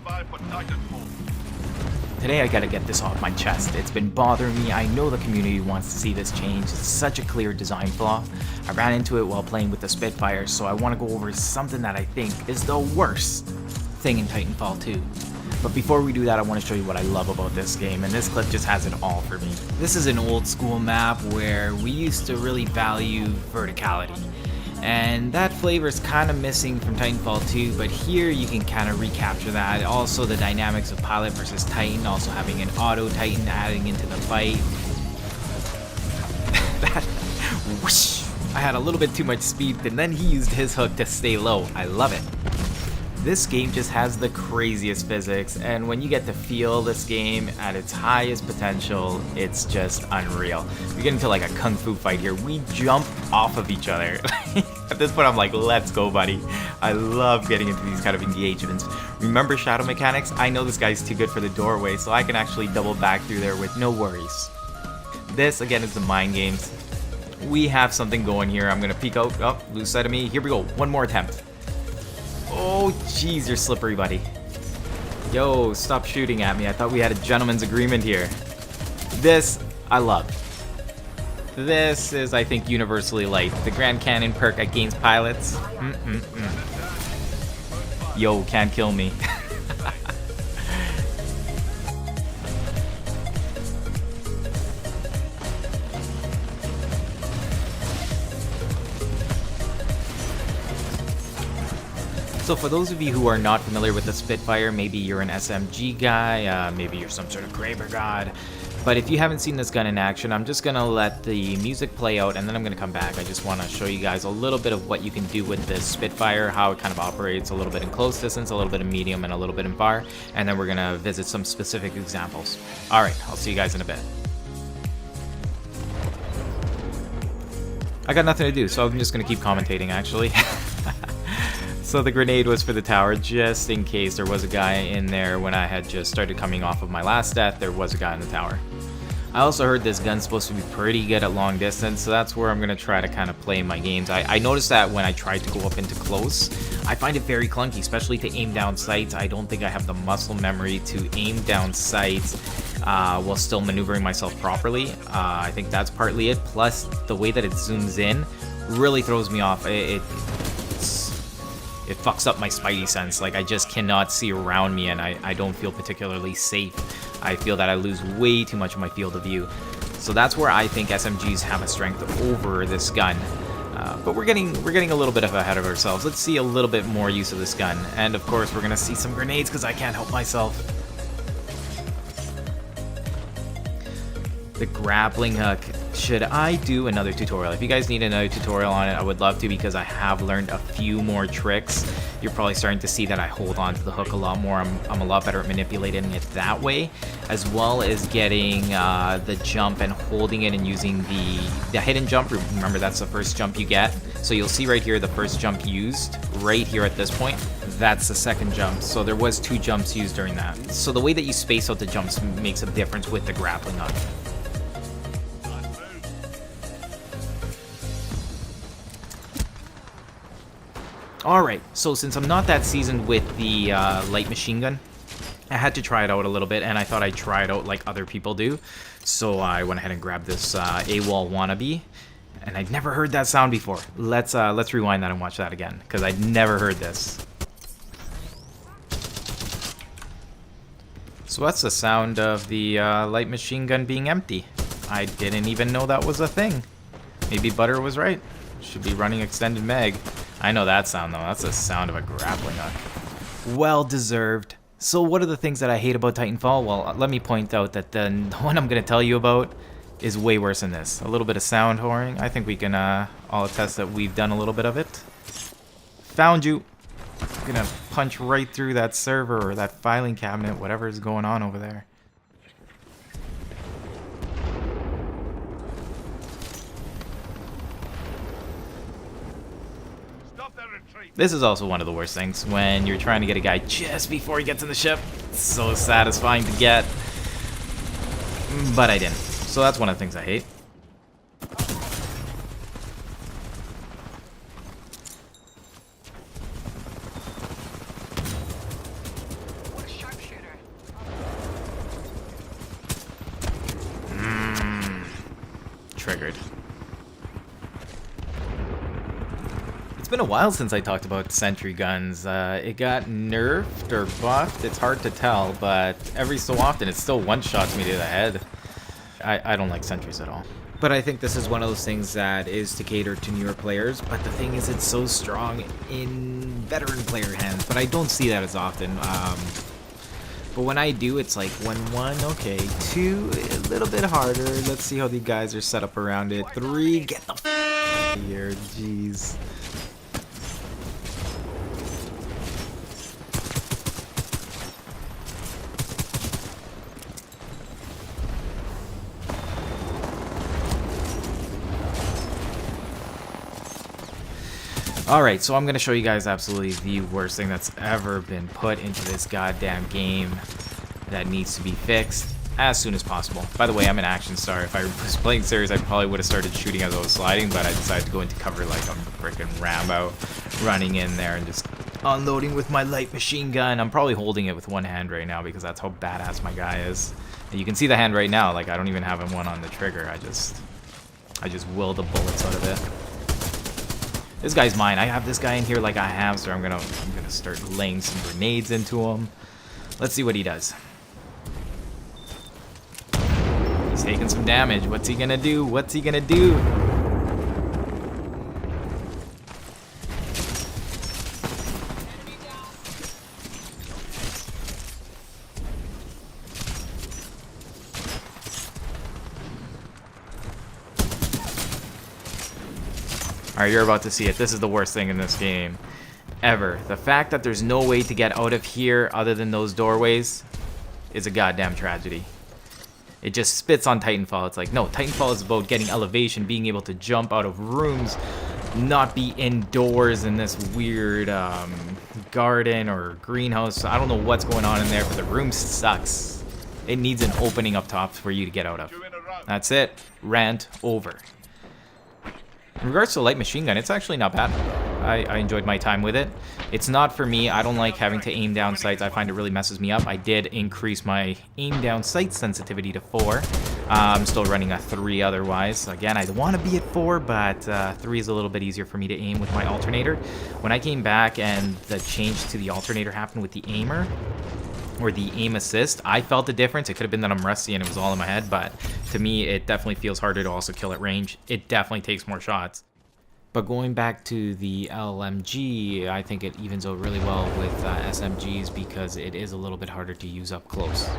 Spitfire for Titanfall. Today I gotta get this off my chest. It's been bothering me. I know the community wants to see this change. It's such a clear design flaw. I ran into it while playing with the Spitfire, so I want to go over something that I think is the worst thing in Titanfall 2. But before we do that, I want to show you what I love about this game, and this clip just has it all for me. This is an old school map where we used to really value verticality. And that flavor is kind of missing from Titanfall 2, but here you can kind of recapture that. Also the dynamics of Pilot versus Titan, also having an auto Titan adding into the fight. That whoosh, I had a little bit too much speed, and then he used his hook to stay low. I love it. This game just has the craziest physics, and when you get to feel this game at its highest potential, it's just unreal. We get into like a kung fu fight here. We jump off of each other. At this point, I'm like, let's go, buddy. I love getting into these kind of engagements. Remember shadow mechanics? I know this guy's too good for the doorway, so I can actually double back through there with no worries. This, again, is the mind games. We have something going here. I'm going to peek out. Oh, lose sight of me. Here we go. One more attempt. Oh, jeez, you're slippery, buddy. Yo, stop shooting at me. I thought we had a gentleman's agreement here. This, I love. This is, I think, universally liked. The Grand Cannon perk against pilots. Yo, can't kill me. So for those of you who are not familiar with the Spitfire, maybe you're an SMG guy, maybe you're some sort of Graber god, but if you haven't seen this gun in action, I'm just going to let the music play out and then I'm going to come back. I just want to show you guys a little bit of what you can do with this Spitfire, how it kind of operates, a little bit in close distance, a little bit in medium, and a little bit in far, and then we're going to visit some specific examples. Alright, I'll see you guys in a bit. I got nothing to do, so I'm just going to keep commentating actually. So the grenade was for the tower, just in case there was a guy in there when I had just started coming off of my last death, there was a guy in the tower. I also heard this gun's supposed to be pretty good at long distance, so that's where I'm going to try to kind of play my games. I noticed that when I tried to go up into close, I find it very clunky, especially to aim down sights. I don't think I have the muscle memory to aim down sights while still maneuvering myself properly. I think that's partly it, plus the way that it zooms in really throws me off. It fucks up my spidey sense. Like, I just cannot see around me, and I don't feel particularly safe. I feel that I lose way too much of my field of view. So that's where I think SMGs have a strength over this gun. But we're getting a little bit ahead of ourselves. Let's see a little bit more use of this gun. And of course, we're gonna see some grenades because I can't help myself. The grappling hook. Should I do another tutorial? If you guys need another tutorial on it, I would love to because I have learned a few more tricks. You're probably starting to see that I hold on to the hook a lot more. I'm a lot better at manipulating it that way, as well as getting the jump and holding it and using the hidden jump. Remember, that's the first jump you get. So you'll see right here the first jump used right here at this point. That's the second jump. So there was 2 jumps used during that. So the way that you space out the jumps makes a difference with the grappling hook. Alright, so since I'm not that seasoned with the light machine gun, I had to try it out a little bit, and I thought I'd try it out like other people do. So I went ahead and grabbed this AWOL wannabe, and I'd never heard that sound before. Let's rewind that and watch that again, because I'd never heard this. So that's the sound of the light machine gun being empty. I didn't even know that was a thing. Maybe Butter was right. Should be running extended mag. I know that sound though. That's the sound of a grappling hook. Well deserved. So what are the things that I hate about Titanfall? Well, let me point out that the one I'm going to tell you about is way worse than this. A little bit of sound whoring. I think we can all attest that we've done a little bit of it. Found you. I'm going to punch right through that server or that filing cabinet, whatever is going on over there. This is also one of the worst things, when you're trying to get a guy just before he gets in the ship. It's so satisfying to get. But I didn't. So that's one of the things I hate. triggered. It's been a while since I talked about sentry guns. It got nerfed or buffed, it's hard to tell, but every so often it still one-shots me to the head. I don't like sentries at all. But I think this is one of those things that is to cater to newer players, but the thing is it's so strong in veteran player hands, but I don't see that as often. But when I do, it's like 1-1, okay, 2, a little bit harder. Let's see how the guys are set up around it. 3, get the f here, jeez. Alright, so I'm going to show you guys absolutely the worst thing that's ever been put into this goddamn game that needs to be fixed as soon as possible. By the way, I'm an action star. If I was playing serious, I probably would have started shooting as I was sliding, but I decided to go into cover like I'm a freaking Rambo, running in there and just unloading with my light machine gun. I'm probably holding it with one hand right now because that's how badass my guy is. And you can see the hand right now, like I don't even have one on the trigger. I just will the bullets out of it. This guy's mine. I have this guy in here like a hamster. I'm gonna start laying some grenades into him. Let's see what he does. He's taking some damage. What's he gonna do? What's he gonna do? Alright, you're about to see it. This is the worst thing in this game ever. The fact that there's no way to get out of here other than those doorways is a goddamn tragedy. It just spits on Titanfall. It's like, no, Titanfall is about getting elevation, being able to jump out of rooms, not be indoors in this weird garden or greenhouse. I don't know what's going on in there, but the room sucks. It needs an opening up top for you to get out of. That's it. Rant over. In regards to the light machine gun, it's actually not bad. I enjoyed my time with it. It's not for me. I don't like having to aim down sights. I find it really messes me up. I did increase my aim down sight sensitivity to 4. I'm still running a 3 otherwise. Again, I want to be at 4, but 3 is a little bit easier for me to aim with my alternator. When I came back and the change to the alternator happened with the aimer, or the aim assist, I felt the difference. It could have been that I'm rusty and it was all in my head, but to me it definitely feels harder to also kill at range. It definitely takes more shots. But going back to the LMG, I think it evens out really well with SMGs because it is a little bit harder to use up close.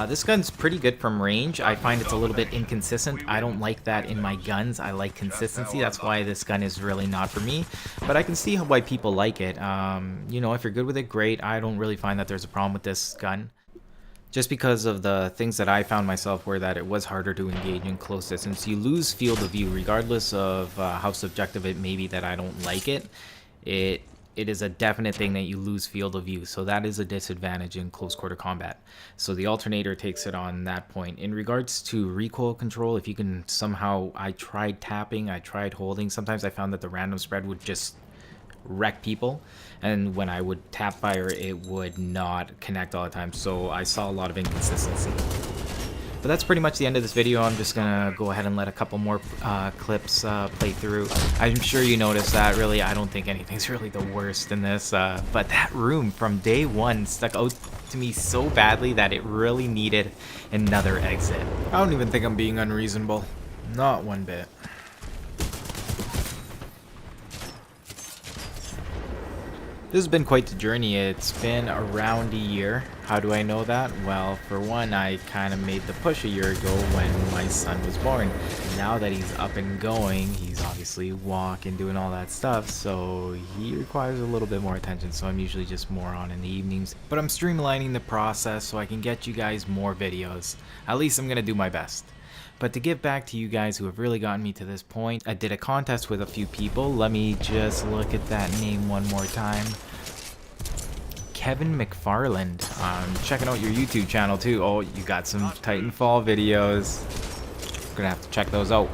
This gun's pretty good from range. I find it's a little bit inconsistent. I don't like that in my guns. I like consistency. That's why this gun is really not for me. But I can see why people like it. You know, if you're good with it, great. I don't really find that there's a problem with this gun. Just because of the things that I found myself were that it was harder to engage in close distance. You lose field of view regardless of how subjective it may be that I don't like it. It is a definite thing that you lose field of view, so that is a disadvantage in close quarter combat. So the alternator takes it on that point. In regards to recoil control, if you can somehow, I tried tapping, I tried holding, sometimes I found that the random spread would just wreck people, and when I would tap fire it would not connect all the time, so I saw a lot of inconsistency. But that's pretty much the end of this video. I'm just gonna go ahead and let a couple more clips play through. I'm sure you noticed that really I don't think anything's really the worst in this, but that room from day one stuck out to me so badly that it really needed another exit. I don't even think I'm being unreasonable. Not one bit. This has been quite the journey. It's been around a year. How do I know that? Well, for one, I kind of made the push a year ago when my son was born. Now that he's up and going, he's obviously walking, doing all that stuff, so he requires a little bit more attention, so I'm usually just more on in the evenings. But I'm streamlining the process so I can get you guys more videos. At least I'm gonna do my best. But to give back to you guys who have really gotten me to this point, I did a contest with a few people. Let me just look at that name one more time. Kevin McFarland. Checking out your YouTube channel too. Oh, you got some Titanfall videos. Gonna have to check those out.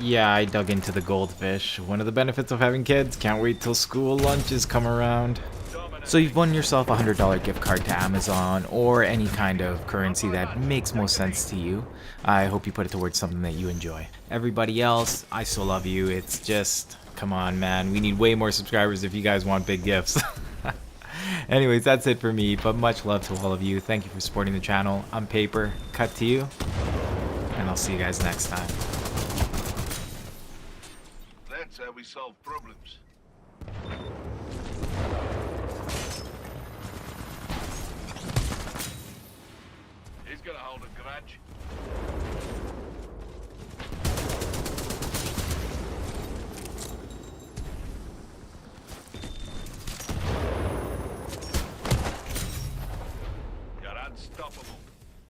Yeah, I dug into the goldfish. One of the benefits of having kids. Can't wait till school lunches come around. So you've won yourself a $100 gift card to Amazon or any kind of currency that makes most sense to you. I hope you put it towards something that you enjoy. Everybody else, I still love you. It's just, come on, man. We need way more subscribers if you guys want big gifts. Anyways, that's it for me, but much love to all of you. Thank you for supporting the channel. I'm Paper Cut2U, and I'll see you guys next time. That's how we solve problems. He's gonna hold a grudge.